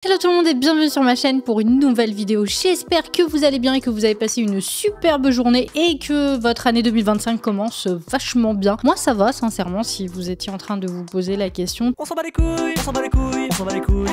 Hello tout le monde et bienvenue sur ma chaîne pour une nouvelle vidéo. J'espère que vous allez bien et que vous avez passé une superbe journée et que votre année 2025 commence vachement bien. Moi ça va sincèrement, si vous étiez en train de vous poser la question. On s'en bat les couilles, on s'en bat les couilles, on s'en bat les couilles.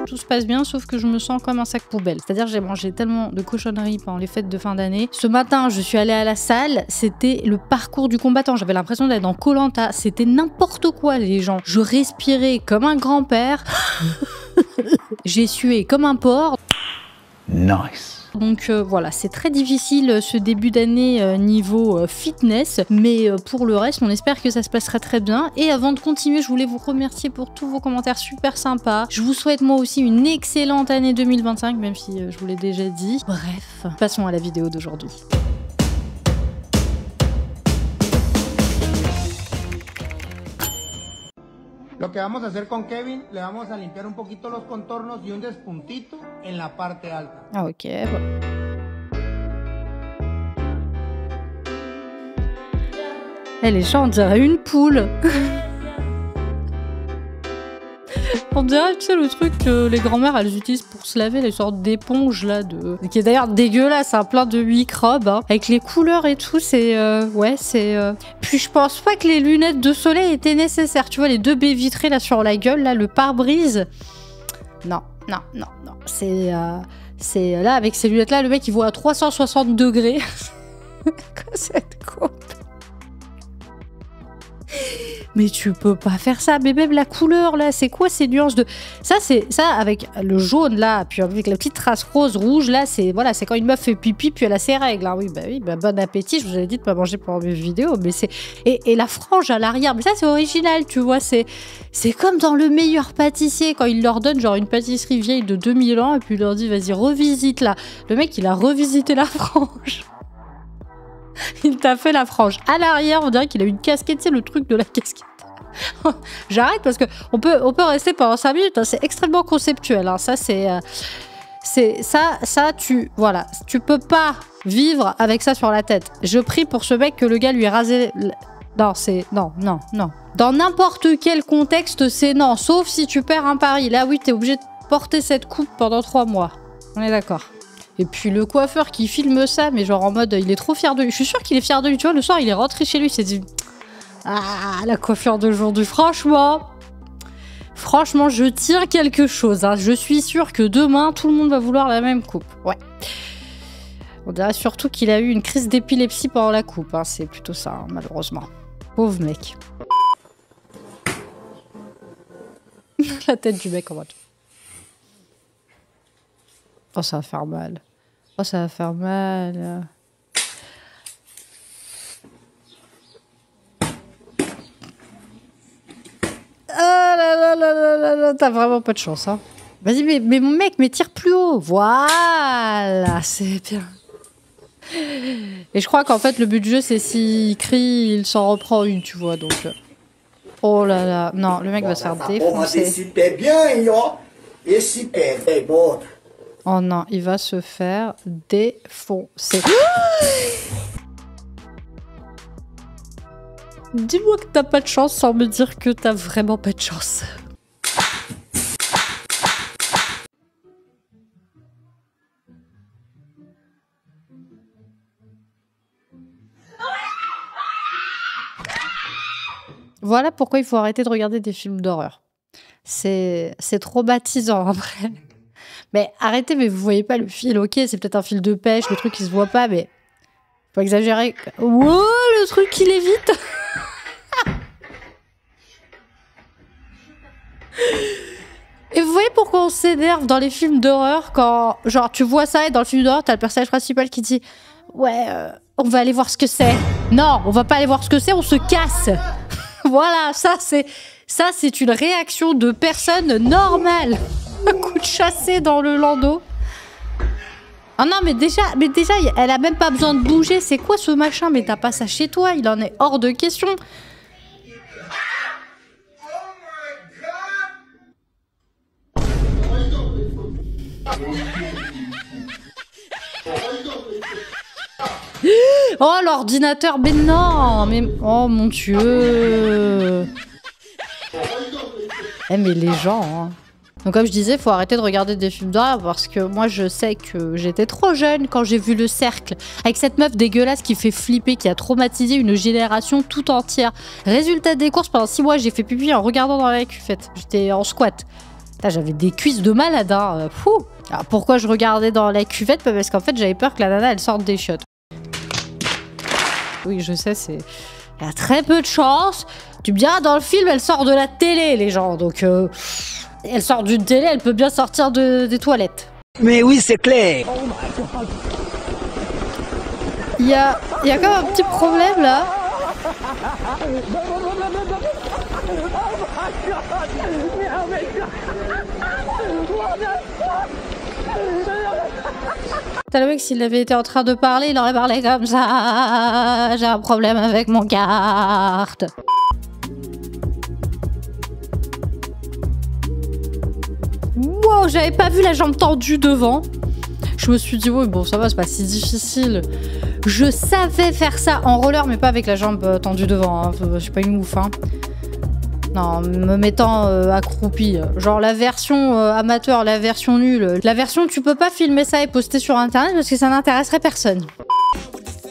Tout se passe bien sauf que je me sens comme un sac poubelle. C'est-à-dire j'ai mangé tellement de cochonneries pendant les fêtes de fin d'année. Ce matin je suis allée à la salle, c'était le parcours du combattant. J'avais l'impression d'être dans Koh-Lanta. C'était n'importe quoi les gens. Je respirais comme un grand-père. J'ai sué comme un porc. Nice. Donc voilà, c'est très difficile ce début d'année niveau fitness, mais pour le reste, on espère que ça se passera très bien. Et avant de continuer, je voulais vous remercier pour tous vos commentaires super sympas. Je vous souhaite moi aussi une excellente année 2025, même si je vous l'ai déjà dit. Bref, passons à la vidéo d'aujourd'hui. Lo que vamos a hacer con Kevin, le vamos a limpiar un poquito los contornos y un despuntito en la parte alta. Ah ok. Elle est chante, on dirait une poule. On dirait, tu sais, le truc que les grand-mères elles utilisent pour se laver, les sortes d'éponges là, qui est d'ailleurs dégueulasse, hein, plein de microbes, hein, avec les couleurs et tout, c'est. Ouais, c'est. Puis je pense pas que les lunettes de soleil étaient nécessaires, tu vois, les deux baies vitrées là sur la gueule, là, le pare-brise. Non, non, non, non. C'est là, avec ces lunettes là, le mec il voit à 360 degrés. Quoi, cette coupe? Mais tu peux pas faire ça, mais même la couleur là, c'est quoi ces nuances de... Ça, c'est ça avec le jaune là, puis avec la petite trace rose, rouge là, c'est voilà, c'est quand une meuf fait pipi puis elle a ses règles. Hein. Oui, bah, bon appétit, je vous avais dit de pas manger pendant mes vidéos, mais c'est... Et la frange à l'arrière, mais ça c'est original, tu vois, c'est comme dans Le Meilleur Pâtissier, quand il leur donne genre une pâtisserie vieille de 2000 ans, et puis il leur dit vas-y revisite là. Le mec il a revisité la frange. Il t'a fait la frange. À l'arrière, on dirait qu'il a une casquette, c'est le truc de la casquette. J'arrête parce que on peut rester pendant 5 minutes, hein, c'est extrêmement conceptuel. Hein. Ça, ça, voilà, tu peux pas vivre avec ça sur la tête. Je prie pour ce mec que le gars lui ait rasé... Non, c'est... Non, non, non. Dans n'importe quel contexte, c'est non. Sauf si tu perds un pari. Là, oui, t'es obligé de porter cette coupe pendant 3 mois. On est d'accord. Et puis le coiffeur qui filme ça, mais genre en mode, il est trop fier de lui. Je suis sûre qu'il est fier de lui. Tu vois, le soir, il est rentré chez lui, il s'est dit... Ah, la coiffure d'aujourd'hui, franchement, je tire quelque chose. Hein. Je suis sûre que demain, tout le monde va vouloir la même coupe. Ouais. On dirait surtout qu'il a eu une crise d'épilepsie pendant la coupe. Hein. C'est plutôt ça, hein, malheureusement. Pauvre mec. La tête du mec en mode. Oh, ça va faire mal. Oh, ça va faire mal. Ah là là là là là, t'as vraiment pas de chance, hein. Vas-y, mais mon mec, mais tire plus haut. Voilà, c'est bien. Et je crois qu'en fait, le but du jeu, c'est s'il crie, il s'en reprend une, tu vois, donc... Oh là là, non, le mec va se faire défoncer. Oh non, il va se faire défoncer. Dis-moi que t'as pas de chance sans me dire que t'as vraiment pas de chance. Voilà pourquoi il faut arrêter de regarder des films d'horreur. C'est traumatisant après. Mais arrêtez, mais vous voyez pas le fil, ok, c'est peut-être un fil de pêche, le truc qui se voit pas, mais... Faut exagérer. Wow, le truc il est vite. Et vous voyez pourquoi on s'énerve dans les films d'horreur quand, genre, tu vois ça et dans le film d'horreur, t'as le personnage principal qui dit « Ouais, on va aller voir ce que c'est. » Non, on va pas aller voir ce que c'est, on se casse. Voilà, ça c'est une réaction de personne normale. Un coup de chassé dans le landau. Ah non, mais déjà, elle a même pas besoin de bouger. C'est quoi ce machin? Mais t'as pas ça chez toi, il en est hors de question. Oh, l'ordinateur, mais non, mais... Oh, mon Dieu. Eh, mais les gens... Hein. Donc comme je disais, faut arrêter de regarder des films d'horreur parce que moi je sais que j'étais trop jeune quand j'ai vu Le Cercle avec cette meuf dégueulasse qui fait flipper, qui a traumatisé une génération tout entière. Résultat des courses, pendant 6 mois j'ai fait pipi en regardant dans la cuvette. J'étais en squat. J'avais des cuisses de malade, hein. Fou. Alors pourquoi je regardais dans la cuvette? Parce qu'en fait j'avais peur que la nana elle sorte des chiottes. Oui je sais, c'est... Il y a très peu de chance. Tu me diras, dans le film elle sort de la télé les gens, donc... Elle sort d'une télé, elle peut bien sortir des toilettes. Mais oui, c'est clair. Il y a quand même un petit problème là. T'as le mec, s'il avait été en train de parler, il aurait parlé comme ça. J'ai un problème avec mon carte. Wow, j'avais pas vu la jambe tendue devant. Je me suis dit, oui, bon, ça va, c'est pas si difficile. Je savais faire ça en roller, mais pas avec la jambe tendue devant. Hein. Je suis pas une ouf. Hein. Non, me mettant accroupi. Genre la version amateur, la version nulle. La version, tu peux pas filmer ça et poster sur internet parce que ça n'intéresserait personne.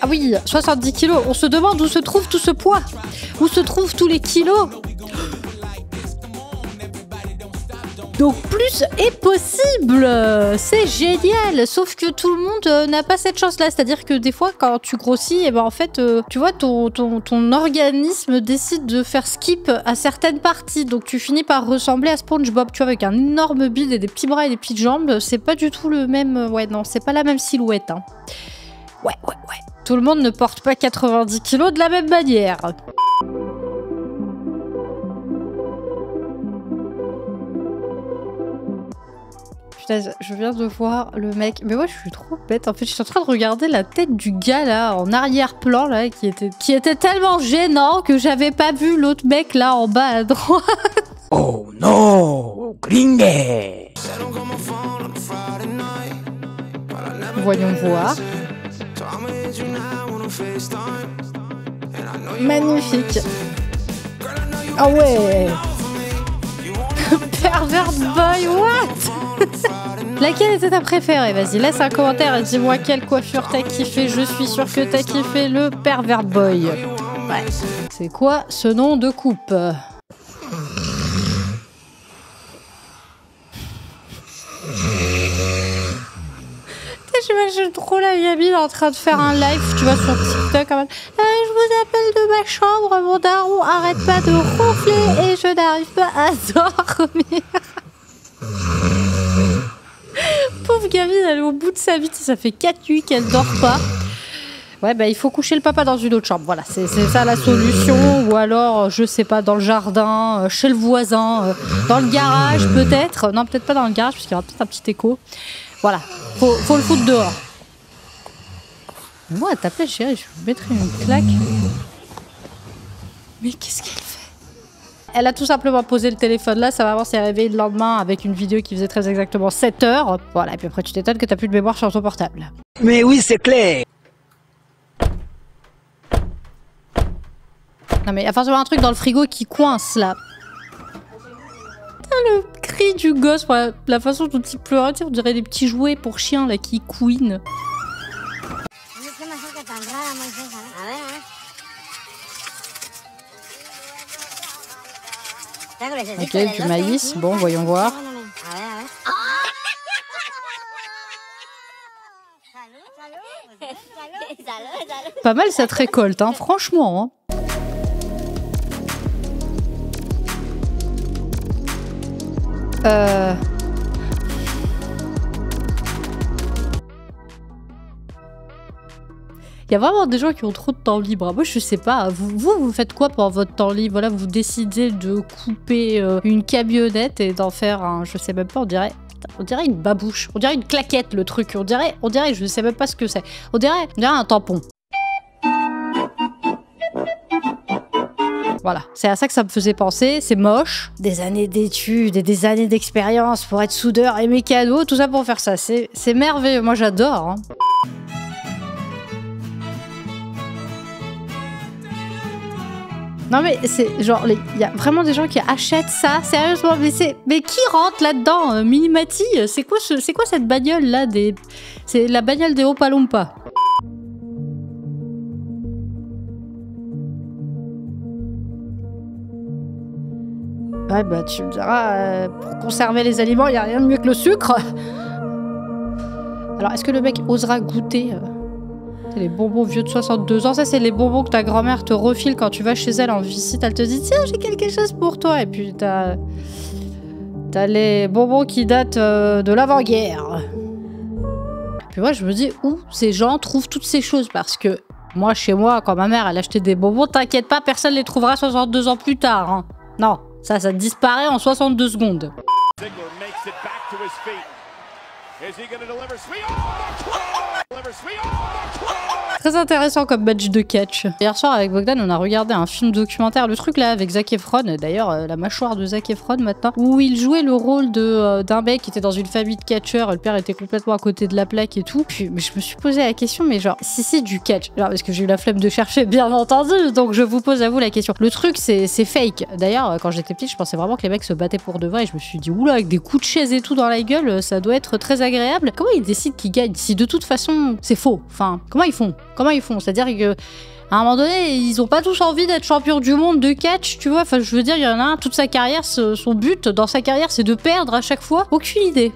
Ah oui, 70 kilos. On se demande où se trouve tout ce poids. Où se trouvent tous les kilos. Donc plus est possible, c'est génial. Sauf que tout le monde n'a pas cette chance-là. C'est-à-dire que des fois, quand tu grossis, et ben en fait, tu vois, ton organisme décide de faire skip à certaines parties. Donc tu finis par ressembler à SpongeBob, tu vois, avec un énorme bide et des petits bras et des petites jambes. C'est pas du tout le même... Ouais, non, c'est pas la même silhouette. Hein. Ouais. Tout le monde ne porte pas 90 kilos de la même manière. Je viens de voir le mec, mais moi je suis trop bête. En fait, je suis en train de regarder la tête du gars là en arrière-plan là, qui était tellement gênant que j'avais pas vu l'autre mec là en bas à droite. Oh non, gringue. Voyons voir. Magnifique. Ah ouais. Pervert boy, what? Laquelle était ta préférée? Vas-y, laisse un commentaire et dis-moi quelle coiffure t'as kiffé. Je suis sûre que t'as kiffé le pervert boy. Ouais. C'est quoi ce nom de coupe? J'imagine trop la gamine en train de faire un live, tu vois, sur TikTok. En mode, je vous appelle de ma chambre, mon daron arrête pas de ronfler et je n'arrive pas à dormir. Pauvre gamine, elle est au bout de sa vie, ça fait 4 nuits qu'elle dort pas. Ouais, bah il faut coucher le papa dans une autre chambre, voilà, c'est ça la solution. Ou alors, je sais pas, dans le jardin, chez le voisin, dans le garage peut-être. Non, peut-être pas dans le garage, parce qu'il y aura peut-être un petit écho. Voilà, faut le foutre dehors. Moi, à ta place, chérie, je vous mettrais une claque. Mais qu'est-ce qu'elle fait? Elle a tout simplement posé le téléphone là, sa maman s'est réveillée le lendemain avec une vidéo qui faisait très exactement 7 heures. Voilà, et puis après tu t'étonnes que t'as plus de mémoire sur ton portable. Mais oui, c'est clair. Non mais il y a forcément un truc dans le frigo qui coince là. Le cri du gosse, la façon dont il pleurait, on dirait des petits jouets pour chiens là qui couinent. Ok, du maïs, bon, voyons voir. Pas mal cette récolte, hein, franchement. Hein. Il y a vraiment des gens qui ont trop de temps libre. Moi, je sais pas. Vous faites quoi pendant votre temps libre? Voilà, vous décidez de couper une camionnette et d'en faire un... Je sais même pas, on dirait une babouche. On dirait une claquette, le truc. On dirait, je sais même pas ce que c'est. On dirait un tampon. Voilà, c'est à ça que ça me faisait penser, c'est moche. Des années d'études et des années d'expérience pour être soudeur et mécano, tout ça pour faire ça, c'est merveilleux, moi j'adore. Hein. Non mais c'est genre, il y a vraiment des gens qui achètent ça, sérieusement, mais qui rentre là-dedans Minimati, c'est quoi cette bagnole là c'est la bagnole des Oompa Loompa. Ouais bah tu me diras, pour conserver les aliments, il n'y a rien de mieux que le sucre. Alors est-ce que le mec osera goûter les bonbons vieux de 62 ans? Ça c'est les bonbons que ta grand-mère te refile quand tu vas chez elle en visite. Elle te dit tiens j'ai quelque chose pour toi. Et puis t'as les bonbons qui datent de l'avant-guerre. Puis moi je me dis où ces gens trouvent toutes ces choses, parce que moi chez moi quand ma mère elle achetait des bonbons, t'inquiète pas, personne les trouvera 62 ans plus tard. Hein. Non, ça disparaît en 62 secondes. Très intéressant comme match de catch. Hier soir avec Bogdan on a regardé un film documentaire, le truc là avec Zac Efron, d'ailleurs la mâchoire de Zac Efron maintenant, où il jouait le rôle d'un mec qui était dans une famille de catcheurs, le père était complètement à côté de la plaque et tout. Puis mais je me suis posé la question, mais genre si c'est du catch, alors parce que j'ai eu la flemme de chercher bien entendu, donc je vous pose à vous la question. Le truc c'est fake. D'ailleurs quand j'étais petite je pensais vraiment que les mecs se battaient pour de vrai et je me suis dit oula avec des coups de chaise et tout dans la gueule ça doit être très agréable. Comment ils décident qu'ils gagnent si de toute façon c'est faux? Enfin comment ils font? C'est-à-dire que à un moment donné, ils ont pas tous envie d'être champions du monde de catch, tu vois. Enfin, je veux dire, il y en a un, toute sa carrière, son but dans sa carrière, c'est de perdre à chaque fois. Aucune idée.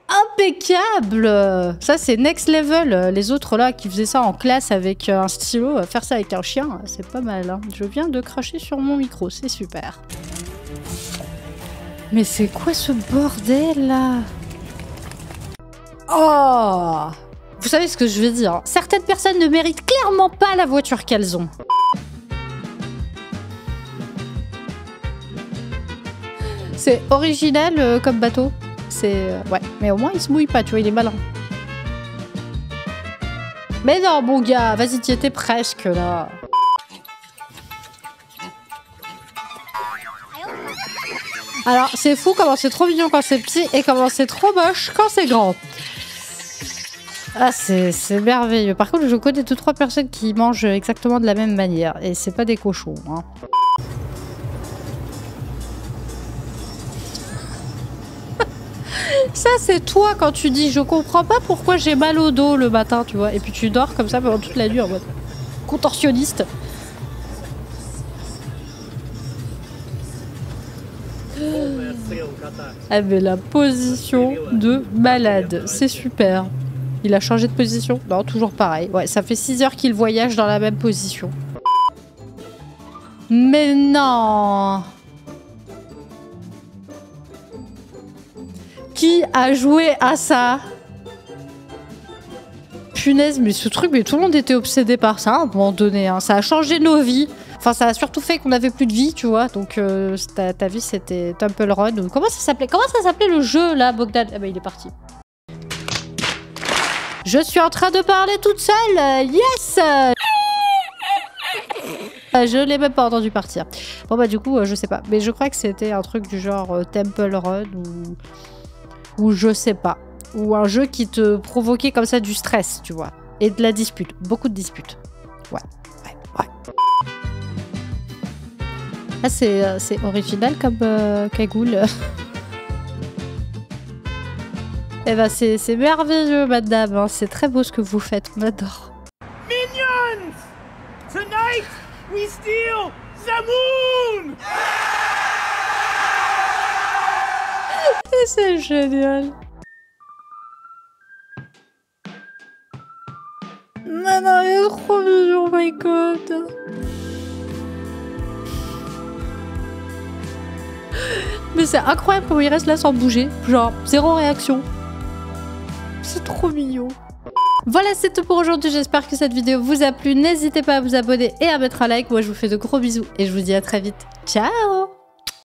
Impeccable! Ça, c'est next level. Les autres, là, qui faisaient ça en classe avec un stylo, faire ça avec un chien, c'est pas mal. Hein. Je viens de cracher sur mon micro, c'est super. Mais c'est quoi ce bordel, là? Oh! Vous savez ce que je veux dire? Certaines personnes ne méritent clairement pas la voiture qu'elles ont. C'est original comme bateau. C'est... ouais, mais au moins il se mouille pas, tu vois, il est malin. Mais non, mon gars, vas-y, t'y étais presque, là. Alors, c'est fou comment c'est trop mignon quand c'est petit et comment c'est trop moche quand c'est grand. Ah, c'est merveilleux. Par contre, je connais 2-3 personnes qui mangent exactement de la même manière. Et c'est pas des cochons, hein. Ça, c'est toi quand tu dis « Je comprends pas pourquoi j'ai mal au dos le matin », tu vois. Et puis tu dors comme ça pendant toute la nuit en mode contorsionniste. Ah mais la position de malade, c'est super. Il a changé de position? Non, toujours pareil. Ouais, ça fait 6 heures qu'il voyage dans la même position. Mais non! Qui a joué à ça? Punaise, mais ce truc, mais tout le monde était obsédé par ça à un moment donné. Hein. Ça a changé nos vies. Enfin, ça a surtout fait qu'on n'avait plus de vie, tu vois. Donc, ta vie, c'était Temple Run. Comment ça s'appelait? Comment ça s'appelait le jeu, là, Bogdan? Ah bah, il est parti. Je suis en train de parler toute seule. Yes! Je l'ai même pas entendu partir. Bon, bah, du coup, je sais pas. Mais je crois que c'était un truc du genre Temple Run ou je sais pas. Ou un jeu qui te provoquait comme ça du stress, tu vois. Et de la dispute. Beaucoup de disputes. Ouais. Ah, c'est original comme cagoule. Eh ben, c'est merveilleux, madame. Hein. C'est très beau ce que vous faites. On adore. Minions! Tonight, we steal the moon! Et c'est génial. Mais non, il est trop mignon, oh my god. Mais c'est incroyable comment il reste là sans bouger. Genre, zéro réaction. C'est trop mignon. Voilà, c'est tout pour aujourd'hui. J'espère que cette vidéo vous a plu. N'hésitez pas à vous abonner et à mettre un like. Moi, je vous fais de gros bisous et je vous dis à très vite. Ciao!